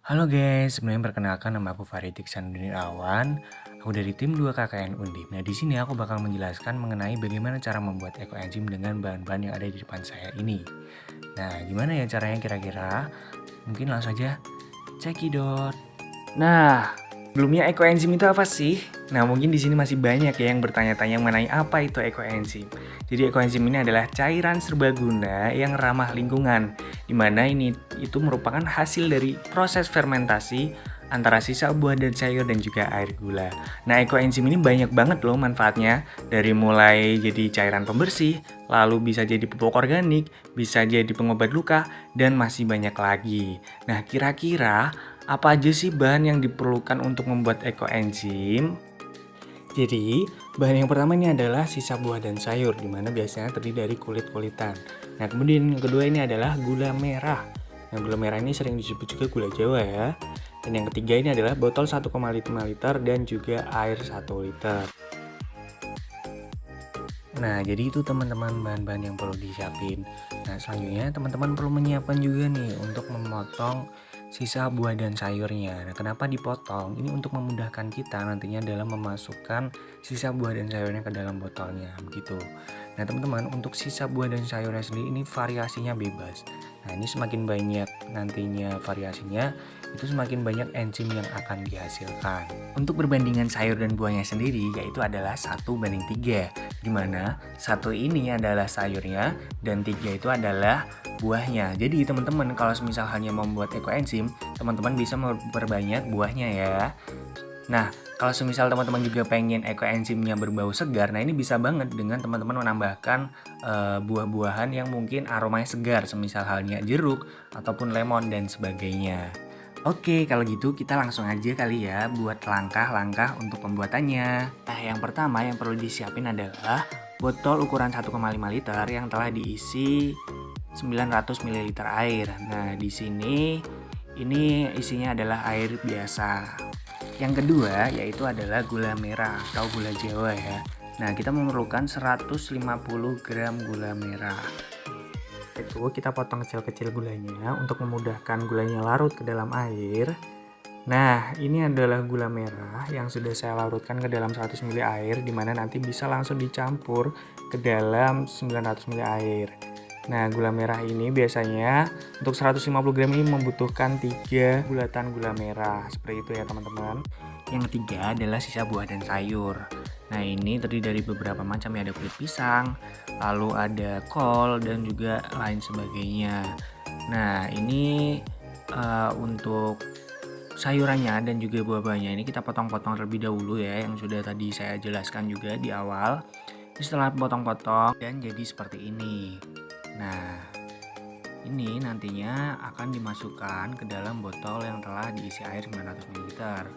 Halo guys, sebenarnya perkenalkan nama aku Farid Iksan Awan. Aku dari tim 2 KKN Undip. Nah, di sini aku bakal menjelaskan mengenai bagaimana cara membuat ekoenzim dengan bahan-bahan yang ada di depan saya ini. Nah, gimana ya caranya kira-kira? Mungkin langsung aja cekidot. Nah, sebelumnya ekoenzim itu apa sih? Nah, mungkin di sini masih banyak ya yang bertanya-tanya mengenai apa itu ekoenzim. Jadi ekoenzim ini adalah cairan serbaguna yang ramah lingkungan, di mana ini itu merupakan hasil dari proses fermentasi antara sisa buah dan sayur dan juga air gula. Nah, ekoenzim ini banyak banget loh manfaatnya, dari mulai jadi cairan pembersih, lalu bisa jadi pupuk organik, bisa jadi pengobat luka, dan masih banyak lagi. Nah, kira-kira apa aja sih bahan yang diperlukan untuk membuat ekoenzim? Jadi, bahan yang pertama ini adalah sisa buah dan sayur, di mana biasanya terdiri dari kulit-kulitan. Nah, kemudian yang kedua ini adalah gula merah. Nah, gula merah ini sering disebut juga gula Jawa ya. Dan yang ketiga ini adalah botol 1,5 liter dan juga air 1 liter. Nah, jadi itu teman-teman bahan-bahan yang perlu disiapin. Nah, selanjutnya teman-teman perlu menyiapkan juga nih untuk memotong sisa buah dan sayurnya. Nah, kenapa dipotong? Ini untuk memudahkan kita nantinya dalam memasukkan sisa buah dan sayurnya ke dalam botolnya, begitu. Nah, teman-teman, untuk sisa buah dan sayurnya sendiri ini variasinya bebas. Nah, ini semakin banyak nantinya variasinya, itu semakin banyak enzim yang akan dihasilkan. Untuk perbandingan sayur dan buahnya sendiri yaitu adalah 1:3, di mana 1 ini adalah sayurnya dan 3 itu adalah buahnya. Jadi teman-teman kalau misal hanya membuat ekoenzim, teman-teman bisa memperbanyak buahnya ya. Nah, kalau semisal teman-teman juga pengen ekoenzimnya berbau segar, nah ini bisa banget dengan teman-teman menambahkan buah-buahan yang mungkin aromanya segar, semisal halnya jeruk ataupun lemon dan sebagainya. Oke, kalau gitu kita langsung aja kali ya buat langkah-langkah untuk pembuatannya. Nah, yang pertama yang perlu disiapin adalah botol ukuran 1,5 liter yang telah diisi 900 ml air. Nah, di sini ini isinya adalah air biasa. Yang kedua yaitu adalah gula merah atau gula Jawa ya. Nah, kita memerlukan 150 gram gula merah. Itu kita potong kecil-kecil gulanya untuk memudahkan gulanya larut ke dalam air. Nah, ini adalah gula merah yang sudah saya larutkan ke dalam 100 ml air, di mana nanti bisa langsung dicampur ke dalam 900 ml air. Nah, gula merah ini biasanya untuk 150 gram ini membutuhkan 3 bulatan gula merah. Seperti itu ya teman-teman. Yang ketiga adalah sisa buah dan sayur. Nah, ini terdiri dari beberapa macam ya, ada kulit pisang, lalu ada kol dan juga lain sebagainya. Nah, ini untuk sayurannya dan juga buah-buahnya ini kita potong-potong terlebih dahulu ya, yang sudah tadi saya jelaskan juga di awal. Setelah potong-potong dan jadi seperti ini. Nah, ini nantinya akan dimasukkan ke dalam botol yang telah diisi air 900 ml.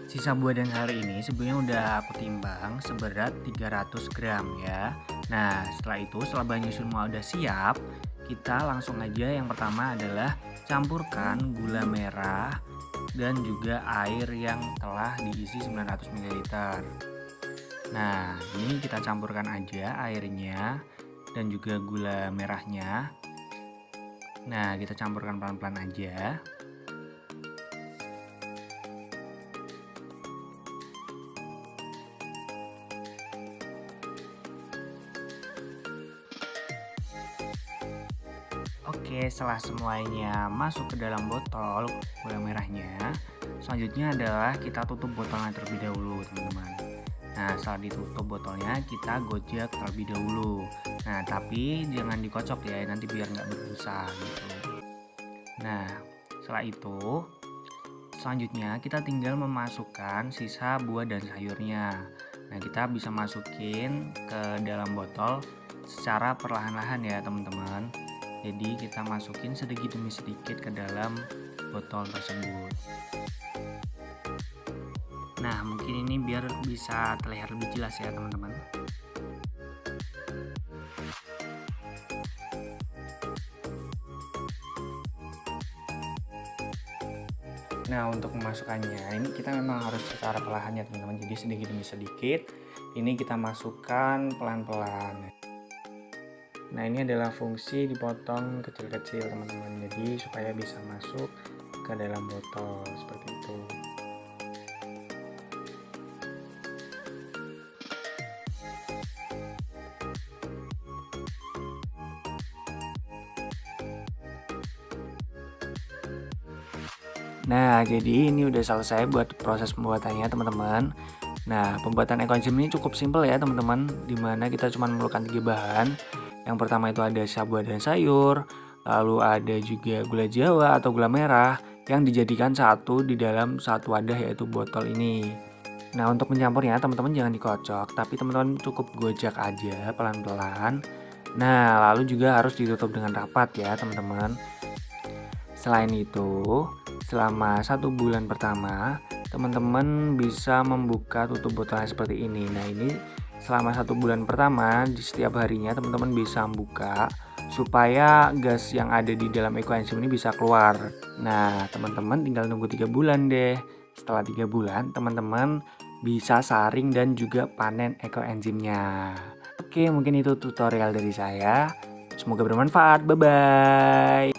Sisa buah dan sayur ini sebenarnya udah aku timbang seberat 300 gram ya. Nah, setelah itu setelah bahannya semua udah siap, kita langsung aja yang pertama adalah campurkan gula merah dan juga air yang telah diisi 900 ml. Nah, ini kita campurkan aja airnya dan juga gula merahnya. Nah, kita campurkan pelan-pelan aja. Oke, setelah semuanya masuk ke dalam botol gula merahnya, selanjutnya adalah kita tutup botolnya terlebih dahulu, teman-teman. Nah, setelah ditutup botolnya, kita gojek terlebih dahulu. Nah, tapi jangan dikocok ya, nanti biar nggak berbusa gitu. Nah, setelah itu, selanjutnya kita tinggal memasukkan sisa buah dan sayurnya. Nah, kita bisa masukin ke dalam botol secara perlahan-lahan ya, teman-teman. Jadi kita masukin sedikit demi sedikit ke dalam botol tersebut. Nah, mungkin ini biar bisa terlihat lebih jelas ya teman-teman. Nah, untuk memasukkannya ini kita memang harus secara perlahan ya teman-teman. Jadi sedikit demi sedikit ini kita masukkan pelan-pelan. Nah, ini adalah fungsi dipotong kecil-kecil teman-teman. Jadi supaya bisa masuk ke dalam botol seperti itu. Nah, jadi ini udah selesai buat proses pembuatannya teman-teman. Nah, pembuatan ekoenzim ini cukup simpel ya teman-teman, dimana kita cuma memerlukan 3 bahan. Yang pertama itu ada buah dan sayur, lalu ada juga gula jawa atau gula merah yang dijadikan satu di dalam satu wadah yaitu botol ini. Nah, untuk mencampurnya teman-teman jangan dikocok, tapi teman-teman cukup gojak aja pelan-pelan. Nah, lalu juga harus ditutup dengan rapat ya teman-teman. Selain itu, selama 1 bulan pertama, teman-teman bisa membuka tutup botolnya seperti ini. Nah, ini selama 1 bulan pertama, di setiap harinya teman-teman bisa membuka supaya gas yang ada di dalam ekoenzim ini bisa keluar. Nah, teman-teman tinggal nunggu 3 bulan deh. Setelah 3 bulan, teman-teman bisa saring dan juga panen ekoenzimnya. Oke, mungkin itu tutorial dari saya. Semoga bermanfaat. Bye-bye.